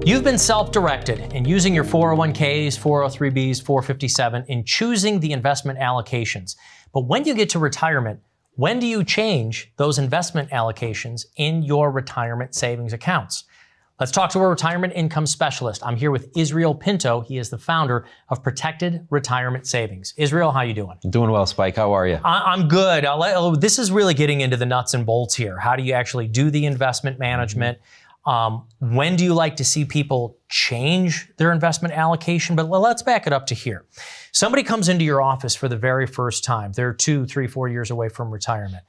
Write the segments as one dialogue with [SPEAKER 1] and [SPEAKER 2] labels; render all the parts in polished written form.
[SPEAKER 1] You've been self-directed in using your 401ks, 403bs, 457 in choosing the investment allocations. But when you get to retirement, when do you change those investment allocations in your retirement savings accounts? Let's talk to a retirement income specialist. I'm here with Israel Pinto. He is the founder of Protected Retirement Savings. Israel, how you doing?
[SPEAKER 2] Doing well, Spike. How are you?
[SPEAKER 1] I'm good. This is really getting into the nuts and bolts here. How do you actually do the investment management? When do you like to see people change their investment allocation? But let's back it up to here. Somebody comes into your office for the very first time. They're 2, 3, 4 years away from retirement.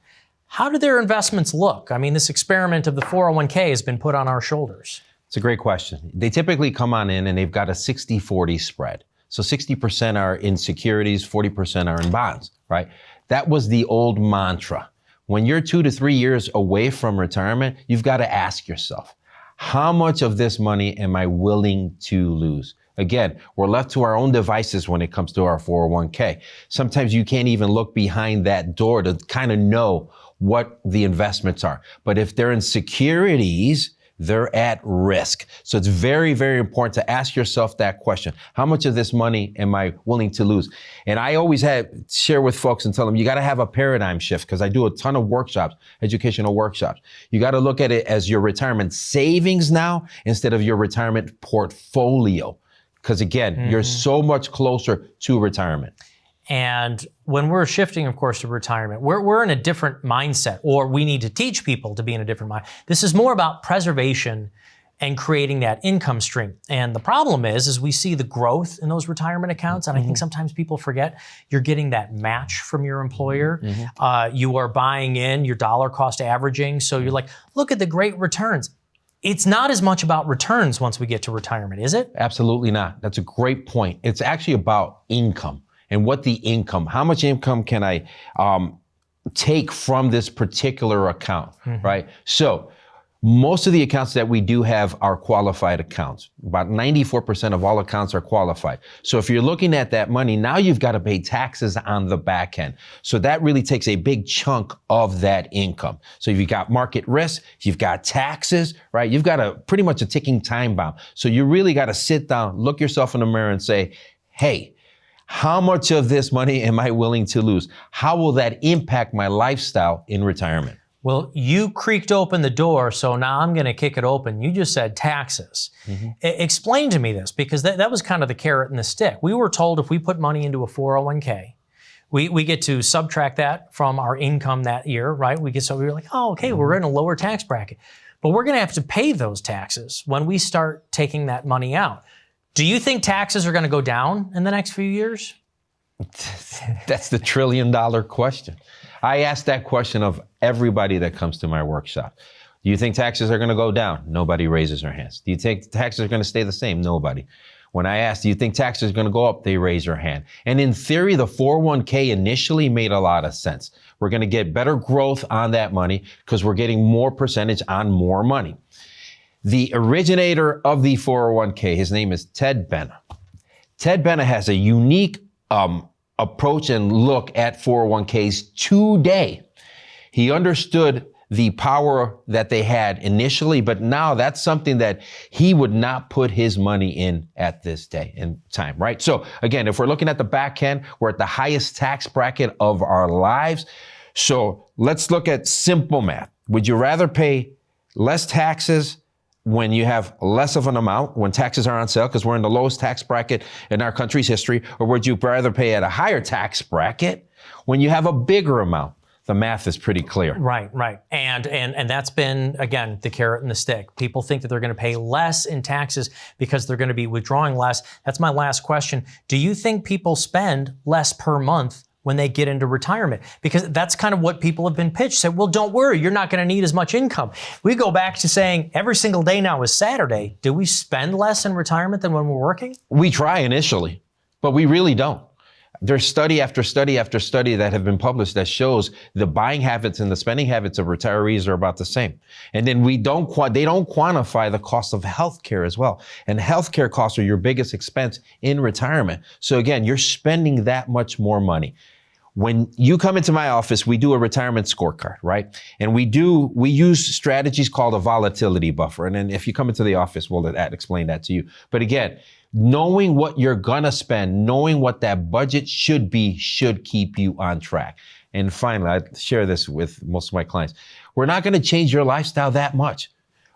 [SPEAKER 1] How do their investments look? I mean, this experiment of the 401k has been put on our shoulders.
[SPEAKER 2] It's a great question. They typically come on in and they've got a 60-40 spread. So 60% are in securities, 40% are in bonds, right? That was the old mantra. When you're 2 to 3 years away from retirement, you've got to ask yourself, how much of this money am I willing to lose? Again, we're left to our own devices when it comes to our 401k. Sometimes you can't even look behind that door to kind of know what the investments are. But if they're in securities, they're at risk. So it's very, very important to ask yourself that question. How much of this money am I willing to lose? And I always share with folks and tell them, you got to have a paradigm shift, because I do a ton of workshops, educational workshops. You got to look at it as your retirement savings now instead of your retirement portfolio. Because again, you're so much closer to retirement.
[SPEAKER 1] And when we're shifting, of course, to retirement, we're in a different mindset, or we need to teach people to be in a different mind. This is more about preservation and creating that income stream. And the problem is we see the growth in those retirement accounts. And I think sometimes people forget you're getting that match from your employer. You are buying in your dollar cost averaging. So you're like, look at the great returns. It's not as much about returns once we get to retirement, is it?
[SPEAKER 2] Absolutely not. That's a great point. It's actually about income. And how much income can I take from this particular account, right? So most of the accounts that we do have are qualified accounts. About 94% of all accounts are qualified. So if you're looking at that money, now you've got to pay taxes on the back end. So that really takes a big chunk of that income. So you've got market risk, you've got taxes, right? You've got pretty much a ticking time bomb. So you really got to sit down, look yourself in the mirror and say, hey, how much of this money am I willing to lose? How will that impact my lifestyle in retirement?
[SPEAKER 1] Well, you creaked open the door, so now I'm going to kick it open. You just said taxes. Explain to me this, because that was kind of the carrot and the stick. We were told if we put money into a 401k, we get to subtract that from our income that year, right? We were like, oh, okay, we're in a lower tax bracket. But we're going to have to pay those taxes when we start taking that money out. Do you think taxes are going to go down in the next few years?
[SPEAKER 2] That's the $1 trillion question. I ask that question of everybody that comes to my workshop. Do you think taxes are going to go down? Nobody raises their hands. Do you think taxes are going to stay the same? Nobody. When I ask, do you think taxes are going to go up? They raise their hand. And in theory, the 401k initially made a lot of sense. We're going to get better growth on that money because we're getting more percentage on more money. The originator of the 401k, his name is Ted Benna. Ted Benna has a unique approach and look at 401ks today. He understood the power that they had initially, but now that's something that he would not put his money in at this day in time, right? So again, if we're looking at the back end, we're at the highest tax bracket of our lives. So let's look at simple math. Would you rather pay less taxes when you have less of an amount, when taxes are on sale, because we're in the lowest tax bracket in our country's history, or would you rather pay at a higher tax bracket when you have a bigger amount? The math is pretty clear.
[SPEAKER 1] Right. And that's been, again, the carrot and the stick. People think that they're going to pay less in taxes because they're going to be withdrawing less. That's my last question. Do you think people spend less per month when they get into retirement? Because that's kind of what people have been pitched. Say, well, don't worry, you're not going to need as much income. We go back to saying every single day now is Saturday. Do we spend less in retirement than when we're working?
[SPEAKER 2] We try initially, but we really don't. There's study after study after study that have been published that shows the buying habits and the spending habits of retirees are about the same. And then they don't quantify the cost of healthcare as well. And healthcare costs are your biggest expense in retirement. So again, you're spending that much more money. When you come into my office, we do a retirement scorecard, right? And we use strategies called a volatility buffer. And then if you come into the office, we'll explain that to you. But again, knowing what you're gonna spend, knowing what that budget should be, should keep you on track. And finally, I share this with most of my clients. We're not gonna change your lifestyle that much.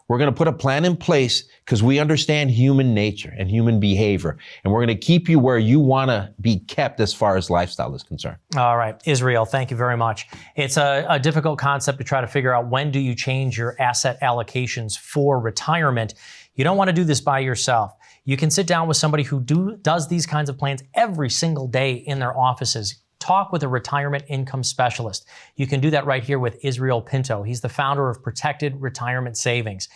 [SPEAKER 2] We're going to put a plan in place because we understand human nature and human behavior. And we're going to keep you where you want to be kept as far as lifestyle is concerned.
[SPEAKER 1] All right, Israel, thank you very much. It's a difficult concept to try to figure out when do you change your asset allocations for retirement. You don't want to do this by yourself. You can sit down with somebody who does these kinds of plans every single day in their offices. Talk with a retirement income specialist. You can do that right here with Israel Pinto. He's the founder of Protected Retirement Savings.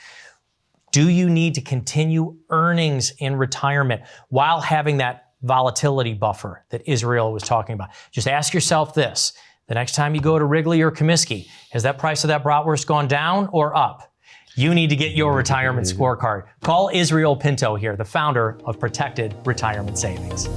[SPEAKER 1] Do you need to continue earnings in retirement while having that volatility buffer that Israel was talking about? Just ask yourself this. The next time you go to Wrigley or Comiskey, has that price of that bratwurst gone down or up? You need to get your retirement scorecard. Call Israel Pinto here, the founder of Protected Retirement Savings.